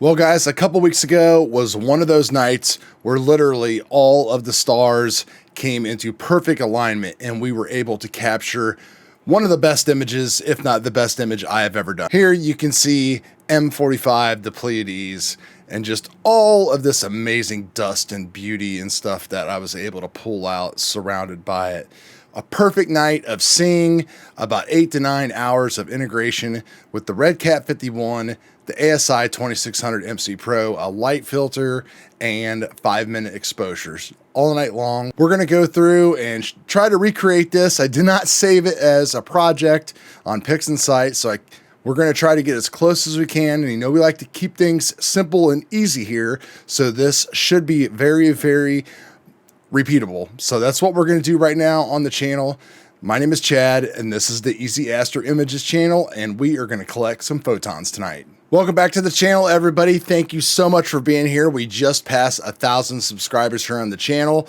Well, guys, a couple weeks ago was one of those nights where literally all of the stars came into perfect alignment and we were able to capture one of the best images, if not the best image I have ever done. Here you can see M45, the Pleiades, and just all of this amazing dust and beauty and stuff that I was able to pull out surrounded by it. A perfect night of seeing about 8 to 9 hours of integration with the Red Cat 51, the ASI 2600 MC Pro, a light filter, and 5-minute exposures all night long. We're going to go through and try to recreate this. I did not save it as a project on Pixinsight, so we're going to try to get as close as we can. And you know, we like to keep things simple and easy here, so this should be very, very repeatable. So that's what we're going to do right now on the channel. My name is Chad, and this is the Easy Astro Images channel, and we are going to collect some photons tonight. Welcome back to the channel, everybody. Thank you so much for being here. We just passed 1,000 subscribers here on the channel.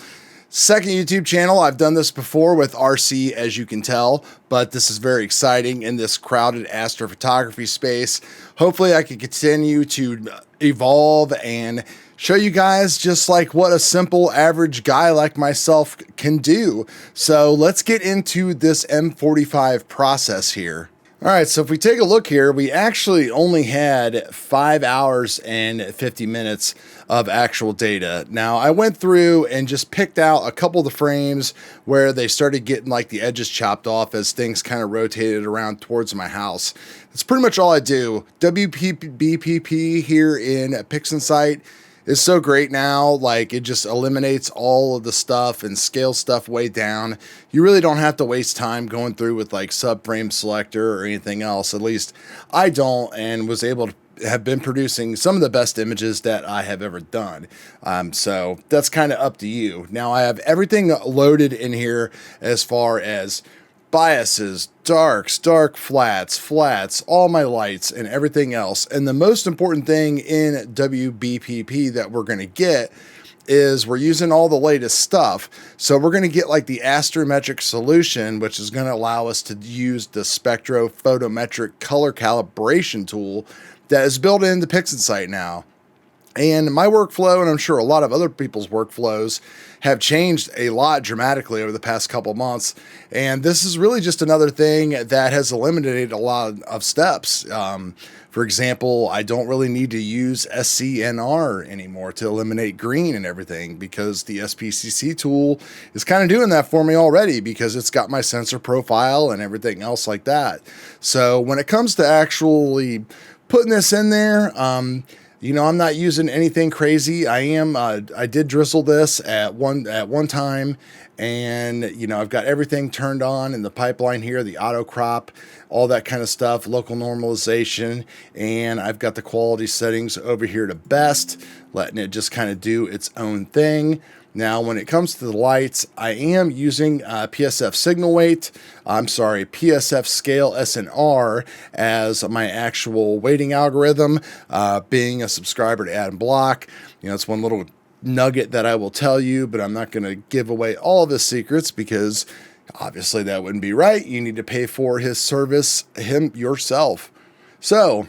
Second YouTube channel. I've done this before with RC, as you can tell, but this is very exciting in this crowded astrophotography space. Hopefully I can continue to evolve and show you guys just like what a simple average guy like myself can do. So let's get into this M45 process here. All right, so if we take a look here, we actually only had 5 hours and 50 minutes of actual data. Now, I went through and just picked out a couple of the frames where they started getting like the edges chopped off as things kind of rotated around towards my house. That's pretty much all I do. WBPP here in Pixinsight is so great now. Like, it just eliminates all of the stuff and scales stuff way down. You really don't have to waste time going through with like subframe selector or anything else. At least I don't, and was able to have been producing some of the best images that I have ever done. So that's kind of up to you. Now I have everything loaded in here as far as biases, darks, dark flats, all my lights and everything else. And the most important thing in WBPP that we're going to get is we're using all the latest stuff. So we're going to get like the astrometric solution, which is going to allow us to use the spectrophotometric color calibration tool that is built into Pixinsight now. And my workflow, and I'm sure a lot of other people's workflows, have changed a lot dramatically over the past couple months. And this is really just another thing that has eliminated a lot of steps. For example, I don't really need to use SCNR anymore to eliminate green and everything, because the SPCC tool is kind of doing that for me already, because it's got my sensor profile and everything else like that. So when it comes to actually putting this in there, you know, I'm not using anything crazy. I did drizzle this at one time, and you know, I've got everything turned on in the pipeline here, the auto crop, all that kind of stuff, local normalization, and I've got the quality settings over here to best, letting it just kind of do its own thing. Now, when it comes to the lights, I am using PSF signal weight, PSF scale SNR as my actual weighting algorithm. Being a subscriber to Add and Block, you know, it's one little nugget that I will tell you, but I'm not going to give away all of his secrets, because obviously that wouldn't be right. You need to pay for his service yourself. So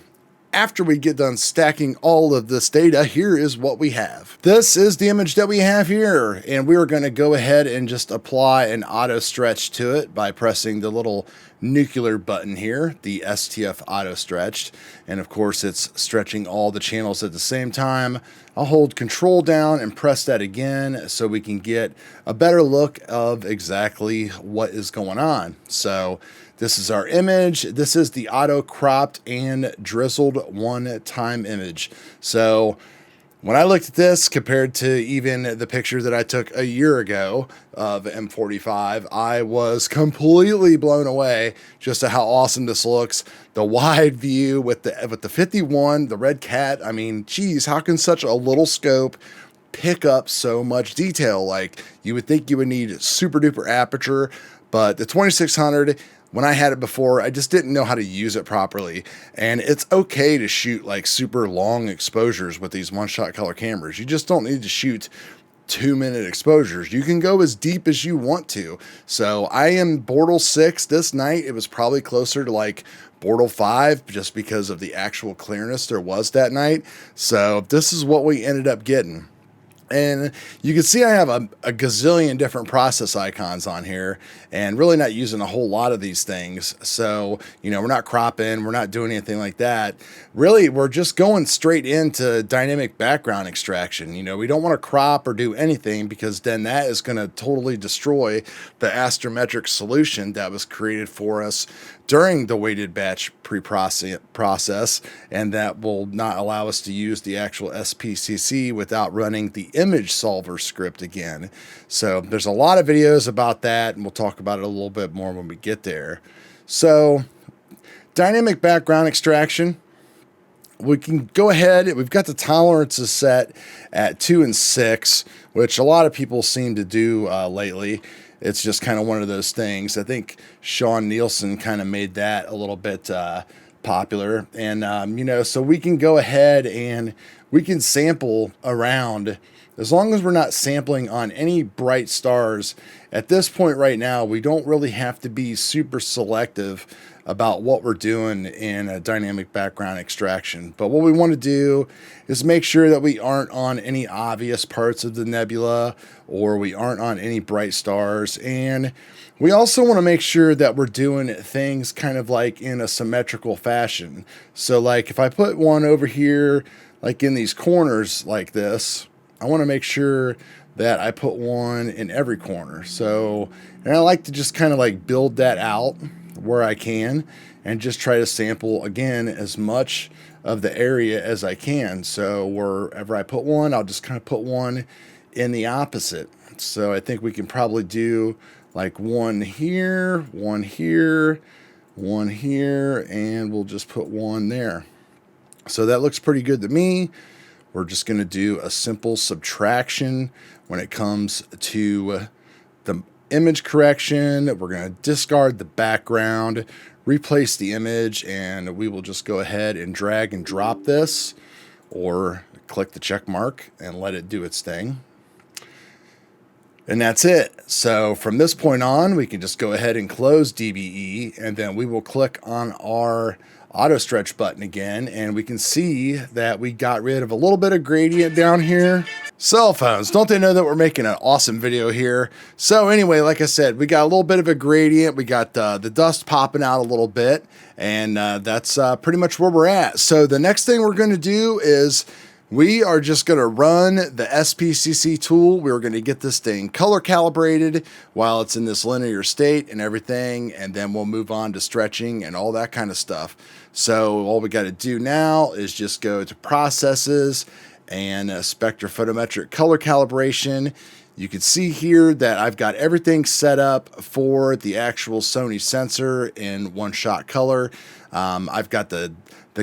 after we get done stacking all of this data, here is what we have. This is the image that we have here, and we're going to go ahead and just apply an auto stretch to it by pressing the little nuclear button here, the STF auto stretched, and of course it's stretching all the channels at the same time. I'll hold control down and press that again so we can get a better look of exactly what is going on. So this is our image. This is the auto cropped and drizzled one-time image. So when I looked at this compared to even the picture that I took a year ago of M45, I was completely blown away just at how awesome this looks. The wide view with the 51, the Red Cat. I mean, geez, how can such a little scope pick up so much detail? Like, you would think you would need super duper aperture, but the 2600, when I had it before, I just didn't know how to use it properly. And it's okay to shoot like super long exposures with these one-shot color cameras. You just don't need to shoot 2-minute exposures. You can go as deep as you want to. So I am Bortle 6 this night. It was probably closer to like Bortle 5 just because of the actual clearness there was that night. So this is what we ended up getting. And you can see I have a gazillion different process icons on here and really not using a whole lot of these things. So, you know, we're not cropping, we're not doing anything like that. Really, we're just going straight into dynamic background extraction. You know, we don't want to crop or do anything because then that is going to totally destroy the astrometric solution that was created for us during the weighted batch process, and that will not allow us to use the actual SPCC without running the image solver script again. So there's a lot of videos about that, and we'll talk about it a little bit more when we get there. So dynamic background extraction, we can go ahead. We've got the tolerances set at 2 and 6, which a lot of people seem to do lately. It's just kind of one of those things. I think Sean Nielsen kind of made that a little bit popular. And, you know, so we can go ahead and we can sample around as long as we're not sampling on any bright stars. At this point right now, we don't really have to be super selective about what we're doing in a dynamic background extraction. But what we want to do is make sure that we aren't on any obvious parts of the nebula, or we aren't on any bright stars. And we also want to make sure that we're doing things kind of like in a symmetrical fashion. So like if I put one over here, like in these corners like this, I want to make sure that I put one in every corner. So, and I like to just kind of like build that out where I can and just try to sample again as much of the area as I can. So wherever I put one, I'll just kind of put one in the opposite. So I think we can probably do like one here, one here, one here, and we'll just put one there. So that looks pretty good to me. We're just going to do a simple subtraction when it comes to the image correction. We're going to discard the background, replace the image, and we will just go ahead and drag and drop this, or click the check mark and let it do its thing. And that's it. So from this point on, we can just go ahead and close DBE, and then we will click on our auto stretch button again, and we can see that we got rid of a little bit of gradient down here. Cell phones, don't they know that we're making an awesome video here? So anyway, like I said, we got a little bit of a gradient. We got the dust popping out a little bit, and that's pretty much where we're at. So the next thing we're going to do is we are just going to run the SPCC tool. We're going to get this thing color calibrated while it's in this linear state and everything, and then we'll move on to stretching and all that kind of stuff. So all we got to do now is just go to processes and spectrophotometric color calibration. You can see here that I've got everything set up for the actual Sony sensor in one-shot color. I've got the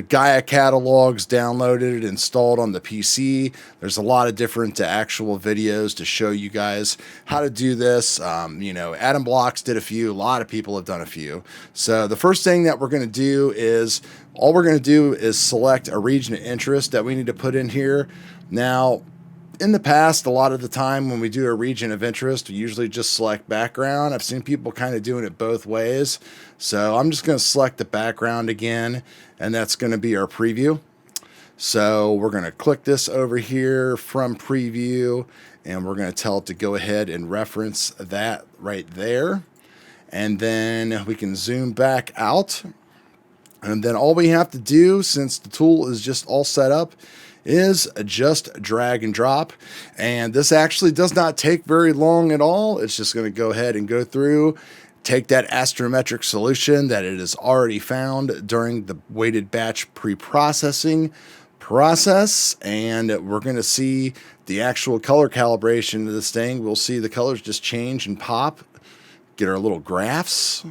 Gaia catalogs downloaded and installed on the PC. There's a lot of different actual videos to show you guys how to do this. You know, Adam Blocks did a few. A lot of people have done a few. So the first thing that we're going to do is, all we're going to do is select a region of interest that we need to put in here. Now, in the past, a lot of the time when we do a region of interest, we usually just select background. I've seen people kind of doing it both ways. So I'm just going to select the background again, and that's going to be our preview. So we're going to click this over here from preview, and we're going to tell it to go ahead and reference that right there. And then we can zoom back out. And then all we have to do, since the tool is just all set up, is just drag and drop. And this actually does not take very long at all. It's just going to go ahead and go through, take that astrometric solution that it has already found during the weighted batch pre-processing process, and we're going to see the actual color calibration of this thing. We'll see the colors just change and pop. Get our little graphs.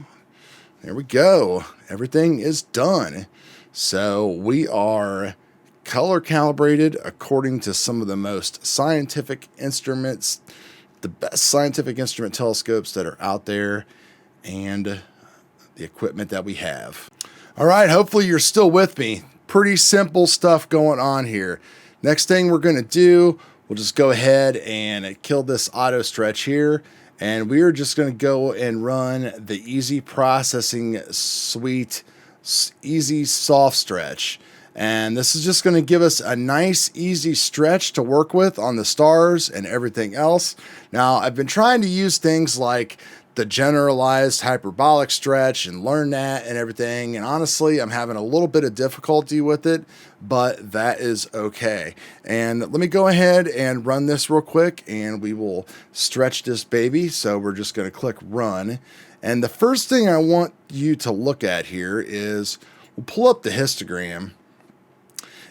There we go. Everything is done. So we are color calibrated according to some of the most scientific instruments, the best scientific instrument telescopes that are out there, and the equipment that we have. All right, hopefully you're still with me. Pretty simple stuff going on here. Next thing we're going to do, we'll just go ahead and kill this auto stretch here. And we are just going to go and run the easy processing suite, easy soft stretch. And this is just going to give us a nice easy stretch to work with on the stars and everything else. Now, I've been trying to use things like the generalized hyperbolic stretch and learn that and everything. And honestly, I'm having a little bit of difficulty with it, but that is okay. And let me go ahead and run this real quick and we will stretch this baby. So we're just going to click run. And the first thing I want you to look at here is we'll pull up the histogram.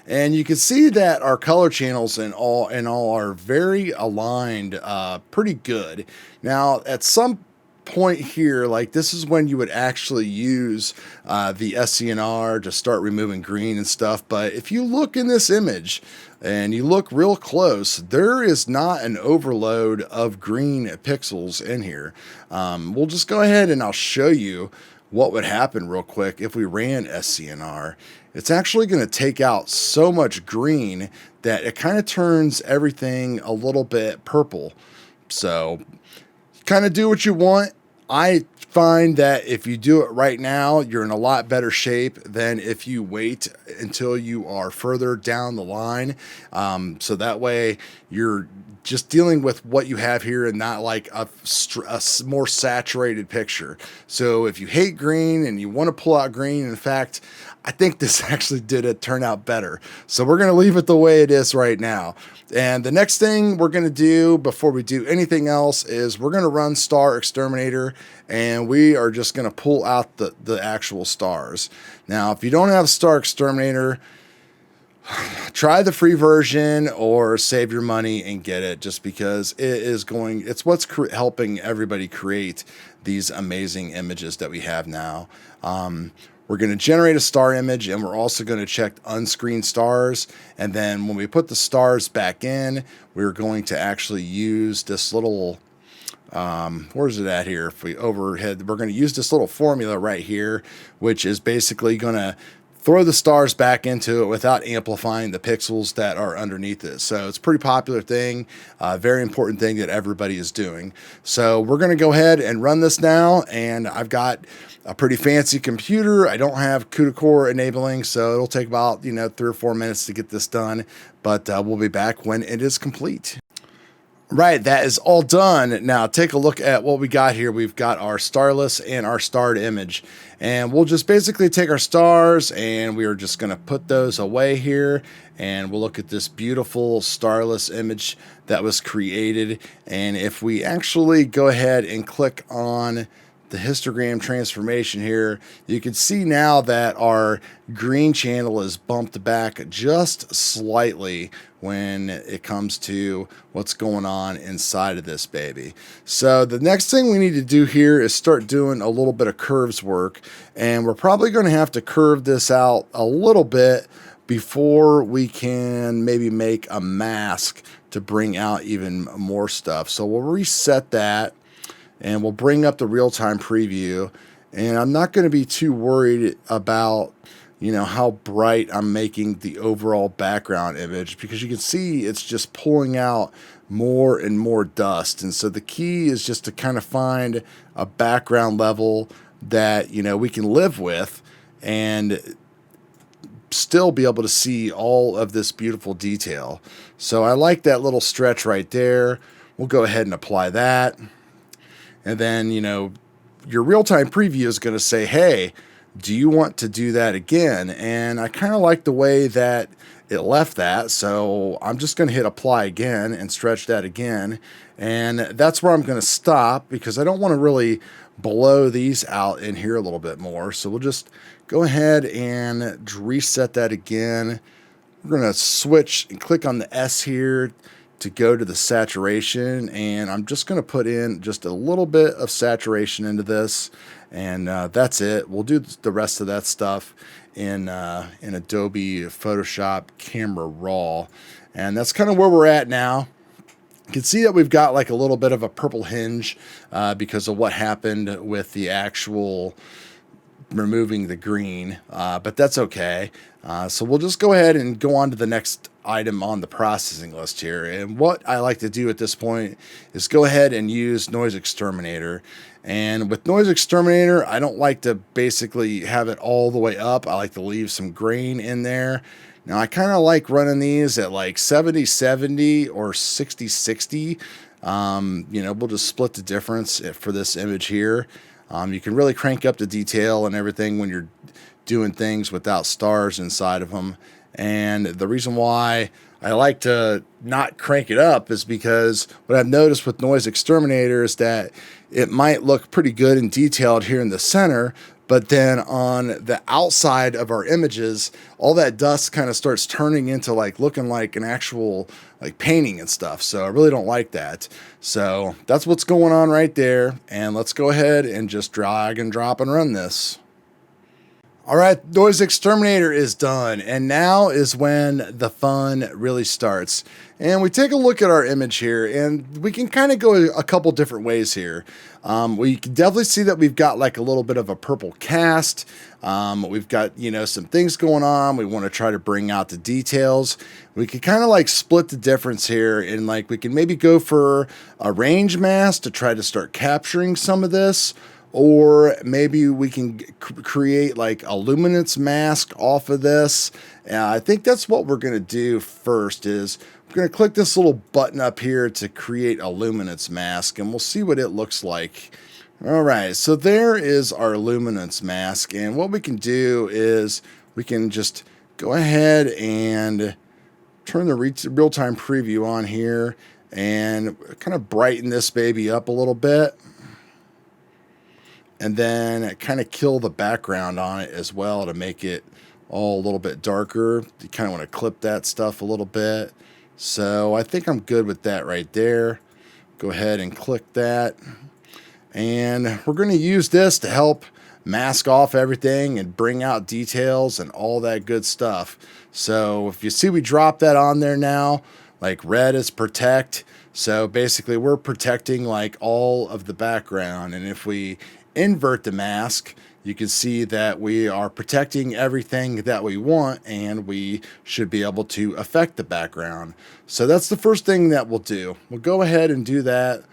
And you can see that our color channels and all are very aligned, pretty good. Now, at some point here, like this is when you would actually use the SCNR to start removing green and stuff. But if you look in this image and you look real close, there is not an overload of green pixels in here. We'll just go ahead and I'll show you what would happen real quick if we ran SCNR. It's actually going to take out so much green that it kind of turns everything a little bit purple. So kind of do what you want. I find that if you do it right now, you're in a lot better shape than if you wait until you are further down the line. So that way you're just dealing with what you have here and not like a more saturated picture. So if you hate green and you want to pull out green, in fact, I think this actually did turn out better. So we're going to leave it the way it is right now. And the next thing we're going to do before we do anything else is we're going to run Star Exterminator, and we are just going to pull out the actual stars. Now, if you don't have Star Exterminator, try the free version or save your money and get it, just because it's what's helping everybody create these amazing images that we have now. We're going to generate a star image, and we're also going to check unscreened stars. And then when we put the stars back in, we're going to actually use this little, where's it at here? If we overhead, we're going to use this little formula right here, which is basically going to throw the stars back into it without amplifying the pixels that are underneath it. So it's a pretty popular thing, very important thing that everybody is doing. So we're going to go ahead and run this now, and I've got a pretty fancy computer. I don't have CUDA core enabling, so it'll take about 3 or 4 minutes to get this done, but we'll be back when it is complete. Right, that is all done. Now take a look at what we got here. We've got our starless and our starred image, and we'll just basically take our stars and we are just going to put those away here, and we'll look at this beautiful starless image that was created. And if we actually go ahead and click on the histogram transformation here, you can see now that our green channel is bumped back just slightly when it comes to what's going on inside of this baby. So the next thing we need to do here is start doing a little bit of curves work, and we're probably going to have to curve this out a little bit before we can maybe make a mask to bring out even more stuff. So we'll reset that, and we'll bring up the real-time preview. And I'm not going to be too worried about, how bright I'm making the overall background image, because you can see it's just pulling out more and more dust. And so the key is just to kind of find a background level that, we can live with and still be able to see all of this beautiful detail. So I like that little stretch right there. We'll go ahead and apply that. And then, your real-time preview is going to say, hey, do you want to do that again? And I kind of like the way that it left that. So I'm just going to hit apply again and stretch that again. And that's where I'm going to stop, because I don't want to really blow these out in here a little bit more. So we'll just go ahead and reset that again. We're going to switch and click on the S here to go to the saturation, and I'm just going to put in just a little bit of saturation into this, and that's it. We'll do the rest of that stuff in Adobe Photoshop Camera Raw, and that's kind of where we're at now. You can see that we've got like a little bit of a purple hinge because of what happened with the actual removing the green, but that's okay. So we'll just go ahead and go on to the next item on the processing list here. And what I like to do at this point is go ahead and use Noise Exterminator. And with Noise Exterminator, I don't like to basically have it all the way up. I like to leave some grain in there. Now, I kind of like running these at like 70-70 or 60-60. We'll just split the difference for this image here. You can really crank up the detail and everything when you're doing things without stars inside of them. And the reason why I like to not crank it up is because what I've noticed with Noise Exterminator is that it might look pretty good and detailed here in the center, but then on the outside of our images, all that dust kind of starts turning into like looking like an actual like painting and stuff. So I really don't like that. So that's what's going on right there. And let's go ahead and just drag and drop and run this. All right, Noise Exterminator is done, and now is when the fun really starts. And we take a look at our image here, and we can kind of go a couple different ways here. We can definitely see that we've got like a little bit of a purple cast. We've got, some things going on. We want to try to bring out the details. We can kind of like split the difference here, and like we can maybe go for a range mask to try to start capturing some of this. Or maybe we can create like a luminance mask off of this. I think that's what we're going to do first is we're going to click this little button up here to create a luminance mask, and we'll see what it looks like. All right, so there is our luminance mask, and what we can do is we can just go ahead and turn the real-time preview on here and kind of brighten this baby up a little bit. And then kind of kill the background on it as well to make it all a little bit darker. You kind of want to clip that stuff a little bit. So I think I'm good with that right there. Go ahead and click that. And we're going to use this to help mask off everything and bring out details and all that good stuff. So if you see we drop that on there now, like red is protect. So basically we're protecting like all of the background. And if we invert the mask, you can see that we are protecting everything that we want, and we should be able to affect the background. So that's the first thing that we'll do. We'll go ahead and do that.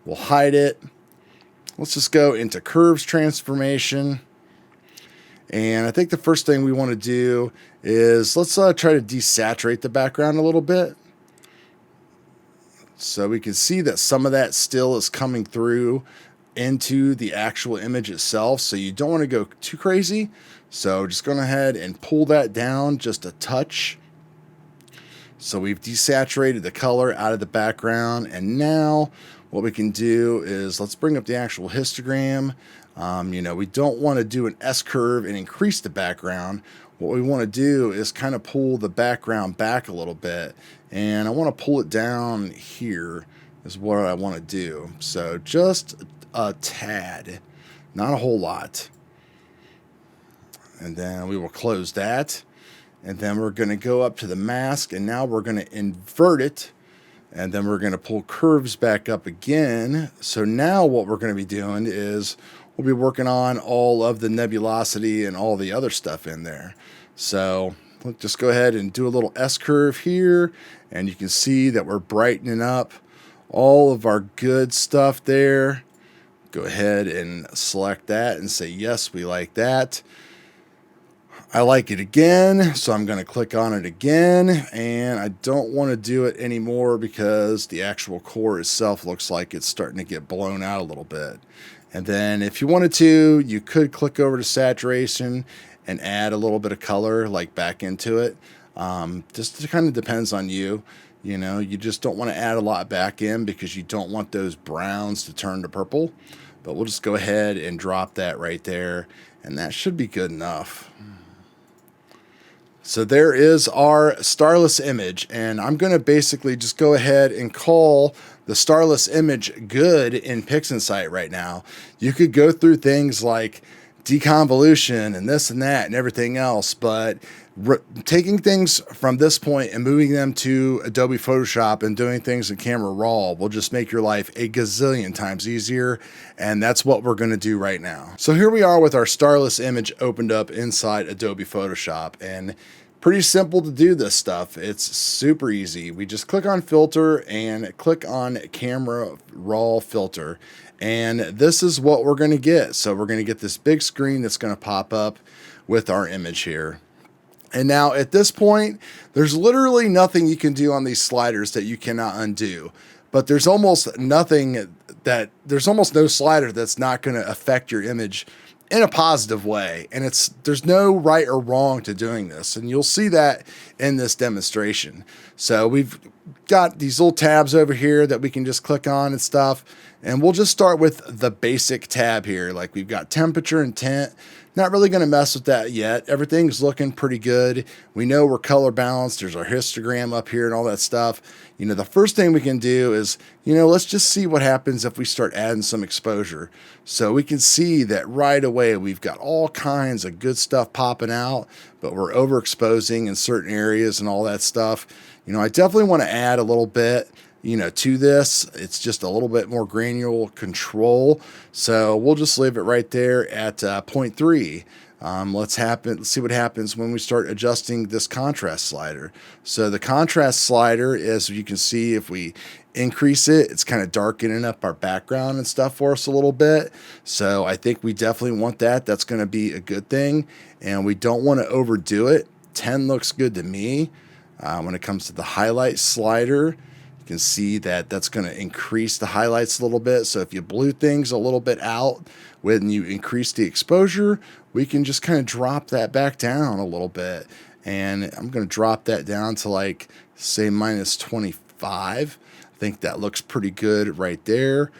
We'll hide it. Let's just go into curves transformation. And I think the first thing we want to do is let's try to desaturate the background a little bit. So we can see that some of that still is coming through into the actual image itself, so you don't want to go too crazy. So just go ahead and pull that down just a touch. So we've desaturated the color out of the background, and now what we can do is let's bring up the actual histogram. We don't want to do an S-curve and increase the background. What we want to do is kind of pull the background back a little bit, and I want to pull it down here is what I want to do. So just a tad, not a whole lot. And then we will close that. And then we're going to go up to the mask, and now we're going to invert it. And then we're going to pull curves back up again. So now what we're going to be doing is we'll be working on all of the nebulosity and all the other stuff in there. So let's just go ahead and do a little S-curve here. And you can see that we're brightening up all of our good stuff there. Go ahead and select that and say, yes, we like that. I like it again, so I'm going to click on it again, and I don't want to do it anymore because the actual core itself looks like it's starting to get blown out a little bit. And then if you wanted to, you could click over to saturation and add a little bit of color like back into it. Just kind of depends on you. You just don't want to add a lot back in because you don't want those browns to turn to purple. But we'll just go ahead and drop that right there, and that should be good enough. So there is our starless image, and I'm going to basically just go ahead and call the starless image good in Pixinsight right now. You could go through things like deconvolution and this and that and everything else, but taking things from this point and moving them to Adobe Photoshop and doing things in Camera Raw will just make your life a gazillion times easier, and that's what we're going to do right now. So here we are with our starless image opened up inside Adobe Photoshop, and pretty simple to do this stuff. It's super easy. We just click on filter and click on Camera Raw filter, and this is what we're going to get. So we're going to get this big screen that's going to pop up with our image here. And now at this point, there's literally nothing you can do on these sliders that you cannot undo. But there's almost no slider that's not going to affect your image in a positive way. And there's no right or wrong to doing this. And you'll see that in this demonstration. So we've got these little tabs over here that we can just click on and stuff. And we'll just start with the basic tab here. Like we've got temperature and tint. Not really going to mess with that yet. Everything's looking pretty good. We know we're color balanced. There's our histogram up here and all that stuff. You know, the first thing we can do is, let's just see what happens if we start adding some exposure. So we can see that right away we've got all kinds of good stuff popping out, but we're overexposing in certain areas and all that stuff. I definitely want to add a little bit to this. It's just a little bit more granular control. So we'll just leave it right there at 0.3. Let's see what happens when we start adjusting this contrast slider. So the contrast slider, as you can see, if we increase it, it's kind of darkening up our background and stuff for us a little bit. So I think we definitely want that. That's going to be a good thing. And we don't want to overdo it. 10 looks good to me. When it comes to the highlight slider, you can see that that's going to increase the highlights a little bit. So if you blue things a little bit out when you increase the exposure, we can just kind of drop that back down a little bit. And I'm going to drop that down to like, say, -25. I think that looks pretty good right there.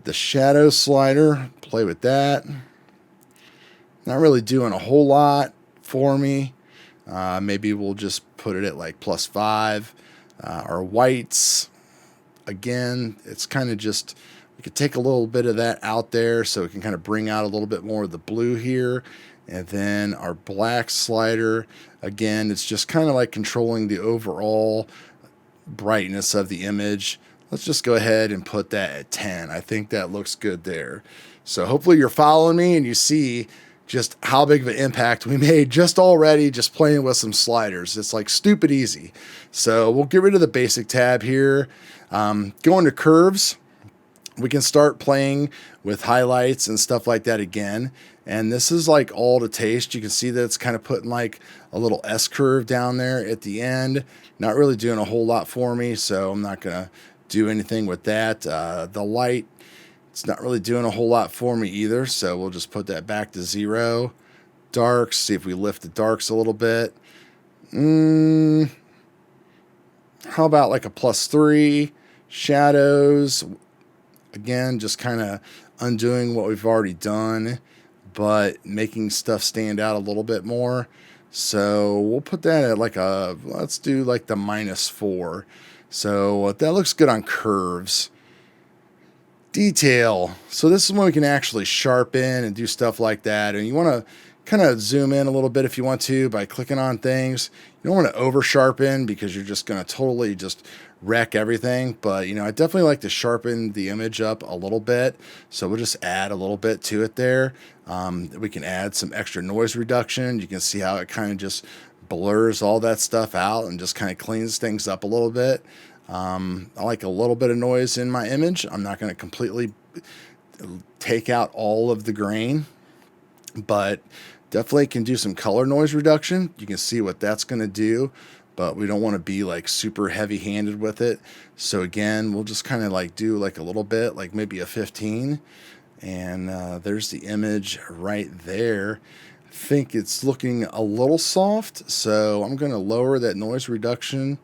The shadow slider, play with that. Not really doing a whole lot for me. Maybe we'll just put it at like +5. Our whites, again, it's kind of just, we could take a little bit of that out there so we can kind of bring out a little bit more of the blue here. And then our black slider, again, it's just kind of like controlling the overall brightness of the image. Let's just go ahead and put that at 10. I think that looks good there. So hopefully you're following me and you see just how big of an impact we made just already just playing with some sliders. It's like stupid easy. So we'll get rid of the basic tab here. Going to curves, we can start playing with highlights and stuff like that again. And this is like all to taste. You can see that it's kind of putting like a little S curve down there at the end. Not really doing a whole lot for me, so I'm not going to do anything with that. The light, it's not really doing a whole lot for me either, so we'll just put that back to 0. Darks, see if we lift the darks a little bit. How about like a +3? Shadows, again, just kind of undoing what we've already done, but making stuff stand out a little bit more. So we'll put that at like let's do like the -4. So that looks good on curves. Detail. So this is when we can actually sharpen and do stuff like that. And you want to kind of zoom in a little bit if you want to by clicking on things. You don't want to over sharpen because you're just going to totally just wreck everything. But, I definitely like to sharpen the image up a little bit. So we'll just add a little bit to it there. We can add some extra noise reduction. You can see how it kind of just blurs all that stuff out and just kind of cleans things up a little bit. I like a little bit of noise in my image. I'm not going to completely take out all of the grain, but definitely can do some color noise reduction. You can see what that's going to do, but we don't want to be like super heavy handed with it. So again, we'll just kind of like do like a little bit, like maybe a 15. And there's the image right there. I think it's looking a little soft, so I'm going to lower that noise reduction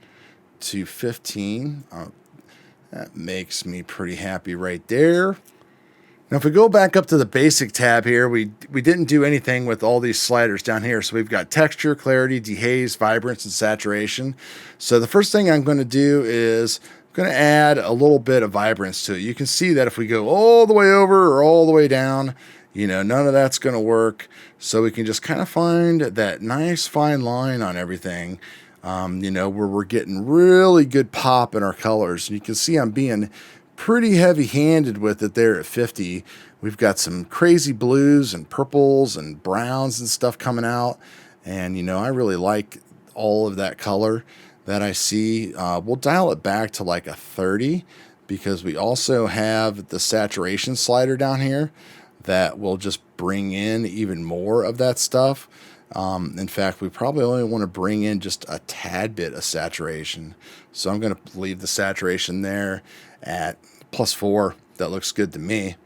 to 15. That makes me pretty happy right there. Now if we go back up to the basic tab here, we didn't do anything with all these sliders down here. So we've got texture, clarity, dehaze, vibrance, and saturation. So the first thing I'm going to do is I'm going to add a little bit of vibrance to it. You can see that if we go all the way over or all the way down, You know, none of that's going to work. So we can just kind of find that nice fine line on everything, you know, where we're getting really good pop in our colors. And you can see I'm being pretty heavy-handed with it there at 50. We've got some crazy blues and purples and browns and stuff coming out. And, you know, I really like all of that color that I see. We'll dial it back to like a 30 because we also have the saturation slider down here that will just bring in even more of that stuff. In fact, we probably only want to bring in just a tad bit of saturation. So I'm going to leave the saturation there at +4. That looks good to me.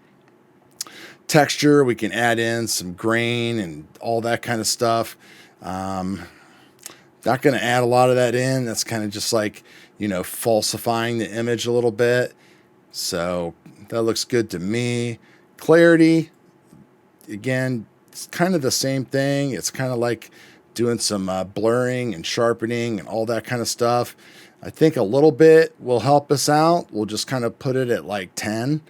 Texture, we can add in some grain and all that kind of stuff. Not going to add a lot of that in. That's kind of just like, you know, falsifying the image a little bit. So that looks good to me. Clarity, again, it's kind of the same thing. It's kind of like doing some blurring and sharpening and all that kind of stuff. I think a little bit will help us out. We'll just kind of put it at like 10,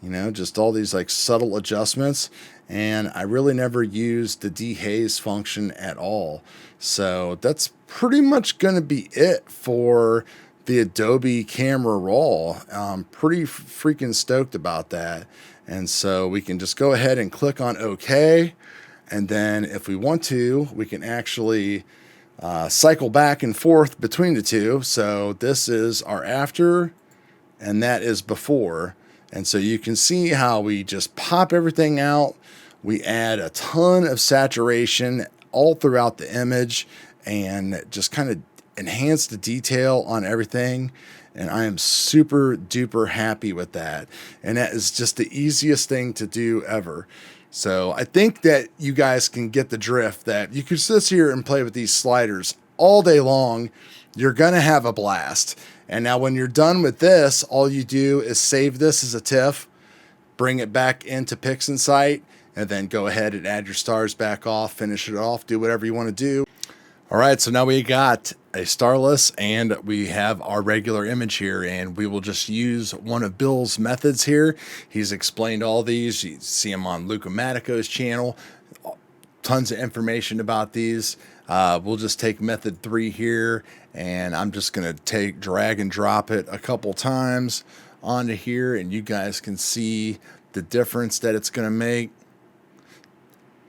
you know, just all these like subtle adjustments. And I really never used the dehaze function at all. So that's pretty much going to be it for the Adobe Camera Raw. I'm pretty freaking stoked about that. And so we can just go ahead and click on OK. And then if we want to, we can actually cycle back and forth between the two. So this is our after and that is before. And so you can see how we just pop everything out. We add a ton of saturation all throughout the image and just kind of enhance the detail on everything. And I am super duper happy with that. And that is just the easiest thing to do ever. So I think that you guys can get the drift that you can sit here and play with these sliders all day long. You're going to have a blast. And now when you're done with this, all you do is save this as a TIFF, bring it back into Pixinsight, and then go ahead and add your stars back off, finish it off, do whatever you want to do. All right, so now we got a starless and we have our regular image here, and we will just use one of Bill's methods here. He's explained all these. You see him on Luca Matico's channel. Tons of information about these. We'll just take method 3 here, and I'm just going to drag and drop it a couple times onto here, and you guys can see the difference that it's going to make.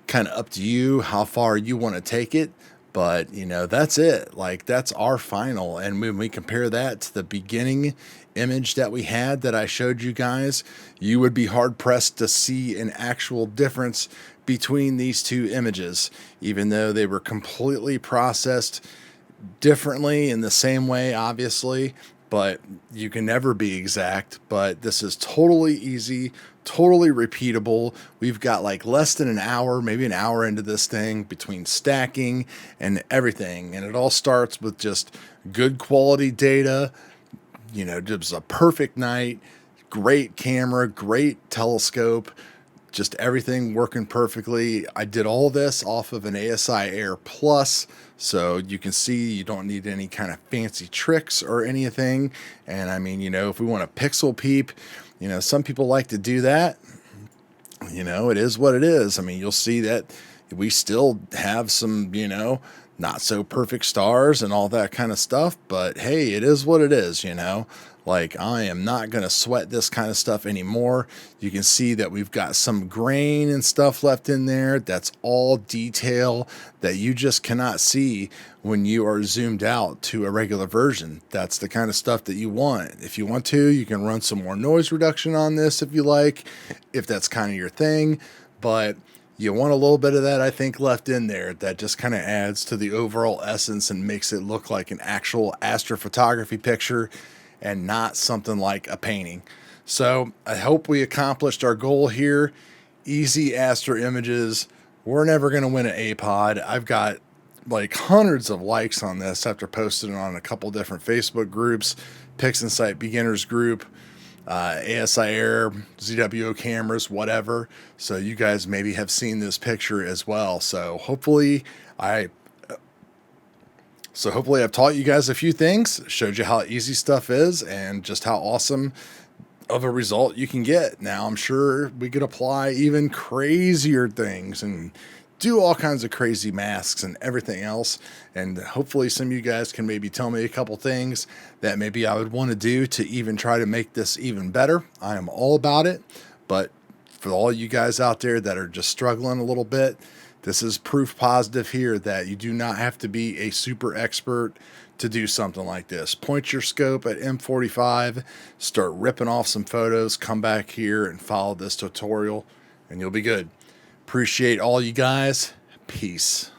Kind of up to you how far you want to take it. But, you know, that's it. Like, that's our final. And when we compare that to the beginning image that we had that I showed you guys, you would be hard-pressed to see an actual difference between these two images, even though they were completely processed differently in the same way, obviously. But you can never be exact. But this is totally easy, totally repeatable. We've got like less than an hour, maybe an hour into this thing between stacking and everything. And it all starts with just good quality data. You know, just a perfect night, great camera, great telescope, just everything working perfectly. I did all this off of an ASIAir Plus, so you can see you don't need any kind of fancy tricks or anything. And I mean, you know, if we want to pixel peep, you know, some people like to do that. You know, it is what it is. I mean, you'll see that we still have some, you know, not so perfect stars and all that kind of stuff, but hey, it is what it is, you know. Like, I am not going to sweat this kind of stuff anymore. You can see that we've got some grain and stuff left in there. That's all detail that you just cannot see when you are zoomed out to a regular version. That's the kind of stuff that you want. If you want to, you can run some more noise reduction on this if you like, if that's kind of your thing. But you want a little bit of that, I think, left in there. That just kind of adds to the overall essence and makes it look like an actual astrophotography picture and not something like a painting. So I hope we accomplished our goal here. Easy astro images. We're never going to win an APOD. I've got like hundreds of likes on this after posting it on a couple different Facebook groups, Pixinsight beginners group, ASIAir, ZWO cameras, whatever. So you guys maybe have seen this picture as well. So hopefully I've taught you guys a few things, showed you how easy stuff is and just how awesome of a result you can get. Now, I'm sure we could apply even crazier things and do all kinds of crazy masks and everything else. And hopefully some of you guys can maybe tell me a couple things that maybe I would want to do to even try to make this even better. I am all about it. But for all you guys out there that are just struggling a little bit, this is proof positive here that you do not have to be a super expert to do something like this. Point your scope at M45, start ripping off some photos, come back here and follow this tutorial, and you'll be good. Appreciate all you guys. Peace.